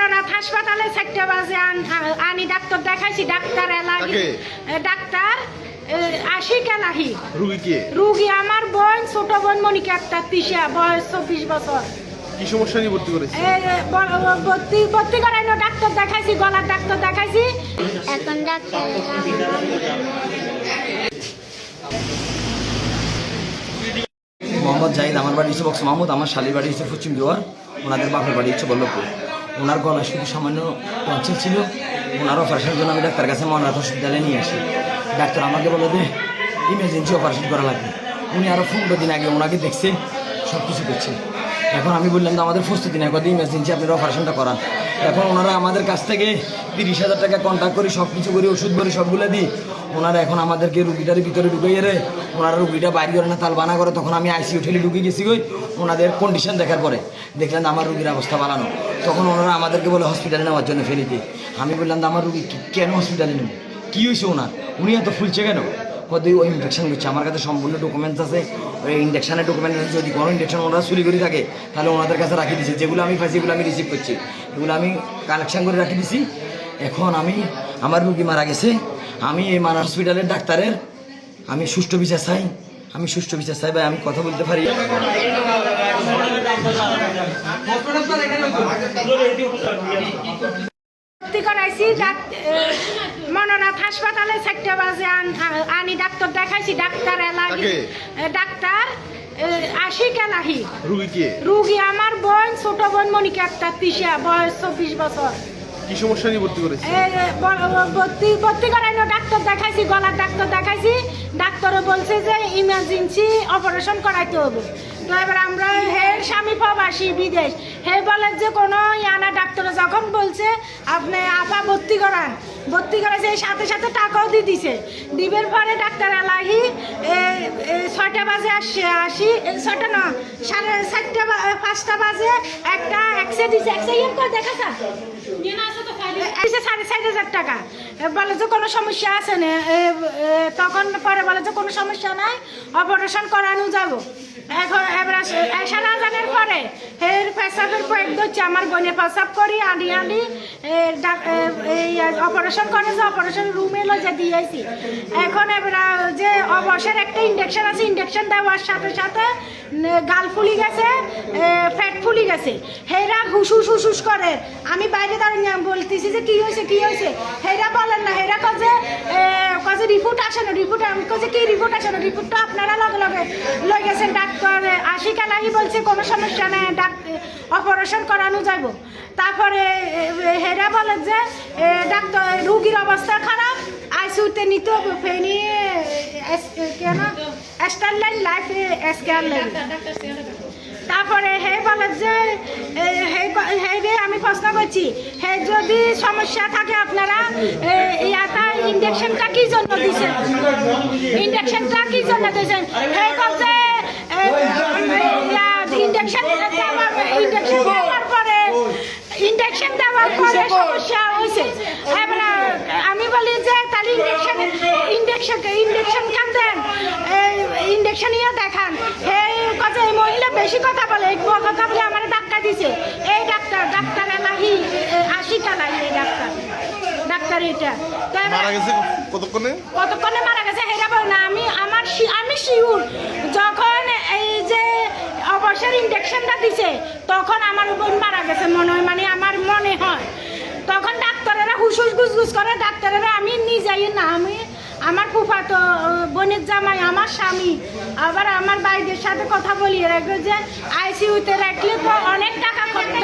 মনোরাত হাসপাতালে 4টা বাজে আনি ডাক্তার দেখাইছি। ডাক্তার এলাহি ডাক্তার আশিক এলাহি। রুগী আমার বোন, ছোট বোন মনিকা আক্তার তিশা, বয়স 24 বছর। কি সমস্যা নিয়ে ভর্তি করেছে? ভর্তি করাইনো ডাক্তার দেখাইছি, গলার ডাক্তার দেখাইছি। এখন ডাক্তার মোহাম্মদ জাহিদ, আমার বাড়ি হচ্ছে বক্স মাহমুদ, আমার শালির বাড়ি হচ্ছে পশ্চিম জোয়ার, ওনাদের বাপের বাড়ি হচ্ছে বল্লভপুর। ওনার গলা শুধু সামান্য টনসিল ছিল। ওনার অপারেশনের জন্য আমি ডাক্তার কাছে মনোরাত হসপিটালে নিয়ে আসি। ডাক্তার আমাকে বলে যে ইমার্জেন্সি অপারেশন করা লাগবে। উনি আরও 15 দিন আগে ওনাকে দেখছে, সব কিছু করছে। এখন আমি বললাম যে আমাদের প্রস্তুতি নেই, কদিন ইমার্জেন্সি আপনারা অপারেশনটা করান। এখন ওনারা আমাদের কাছ থেকে 30,000 টাকা কন্ট্যাক্ট করি, সব কিছু করি, ওষুধ করি, সবগুলো দিই। ওনারা এখন আমাদেরকে রুগীটার ভিতরে ঢুকিয়ে রে, ওনারা রুগীটা বাইরে করে না, তালবানা করে। তখন আমি আইসিইউ ঠেলে ঢুকিয়ে গেছি গই। ওনাদের কন্ডিশন দেখার পরে দেখলেন আমার রুগীর অবস্থা বাড়ানো। তখন ওনারা আমাদেরকে বলে হসপিটালে নেওয়ার জন্য ফেলে দিই। আমি বললাম আমার রুগী কেন হসপিটালে নেব, কী হয়েছে ওনার, উনি এত ফুলছে কেন? কতই ওই ইনজেকশন করছে। আমার কাছে সম্পূর্ণ ডকুমেন্টস আছে। ওই ইনজেকশনের ডকুমেন্ট আছে। যদি কোনো ইনজেকশন ওনারা চুরি করে থাকে তাহলে ওনাদের কাছে রাখি দিয়েছে। যেগুলো আমি পাইছি এগুলো আমি রিসিভ করছি, এগুলো আমি কালেকশন করে রাখি দিছি। এখন আমার রুগী মারা গেছে। আমি এই মানা হসপিটালের ডাক্তারের আমি সুষ্ঠু বিচার চাই। ভাই, আমি কথা বলতে পারি। ভর্তি করাইছি মনোরাত হাসপাতালে 4টা বাজে আনি ডাক্তার দেখাইছি। ডাক্তার এলাহি ডাক্তার আশিক এলাহি। রুগী আমার বোন, ছোট বোন মনিকা আক্তার তিশা, বয়স 24 বছর। কি সমস্যা নিয়ে ভর্তি করেছে? ভর্তি করাইনো ডাক্তার দেখাইছি, গলার ডাক্তার দেখাইছি। ডাক্তারও বলছে যে ইমার্জেন্সি অপারেশন করাইতে হবে। তো এবার আমরা হের স্বামী প্রবাসী বিদেশ, হে বলে যে কোনো ইয়ানা ডাক্তার যখন বলছে আপনি আপা ভর্তি করাইছে, সাথে সাথে টাকাও দিয়ে দিছে। দিবের পরে ডাক্তার এলাহি 6টা বাজে আসি 6টা না 4:30 5টা বাজে একটা এক্সরে দিছে। এক্সরে করে দেখা স্যার 4,500 টাকা। বলে যে কোনো সমস্যা আছে না, তখন পরে বলে যে কোনো সমস্যা নাই, অপারেশন করানো যাবো। এখন এবার এসা না জানার পরে এর পেশাবের কয়েক ধরছে। আমার বোনের পেশাব করি আনি এই অপারেশন করে যে অপারেশন রুমে লজে দিয়েছি। এখন এবার যে অবসর একটা ইঞ্জেকশন আছে, ইঞ্জেকশন দেওয়ার সাথে সাথে গাল ফুলি গেছে, ফ্যাট ফুলি গেছে। হেরা হুস করে। আমি বাইরে দাঁড়িয়ে বলতেছি যে কি হয়েছে। হেরা বলেন না, হেরা কাজে রিপোর্ট আসে না। রিপোর্ট আমি কাছে কি রিপোর্ট আসে না, রিপোর্টটা আপনারা লগে লয়ে গেছেন। ডাক্তার আশিক এলাহি বলছে কোনো সমস্যা নেই, অপারেশন করানো যাব। তারপরে হেরা বলে যে ডাক্তার রুগীর অবস্থা খারাপ, আইসিইউতে নিতে হবে, ফেনি কেন স্টারলাইন লাইফ স্কেয়ার লাইন। তারপরে হে বলে যে হে আমি প্রশ্ন করছি, হে যদি সমস্যা থাকে আপনারা ইঞ্জেকশনটা কি জন্য দিচ্ছেন, হে বলছে ইঞ্জেকশন দেওয়ার পরে সমস্যা হয়েছে। এবার আমি বলি যে তাহলে ইঞ্জেকশন কেন দেন, ইঞ্জেকশন ইয়ে দেখান। এই কথা এই মহিলা বেশি কথা বলে, এই কথা বলে আমার ধাক্কা দিছে। এই ডাক্তার এলাহি আশিক এলাহি, এই ডাক্তার এটা কতক্ষণে মারা গেছে হেরা বলে না। আমি শিউর যখন এই যে অবসর ইঞ্জেকশনটা দিছে তখন আমার বোন মারা গেছে মনে হয়, মানে আমার মনে হয়। তখন ডাক্তারেরা হুসুস গুসগুস করে। ডাক্তারেরা আমি নিজেই না, আমি আমার ফুফাতো বোনের জামাই, আমার স্বামী, আবার আমার ভাইদের সাথে কথা বলিয়ে রাখবে যে আইসিইউতে রাখলে তো অনেক টাকা খরচ।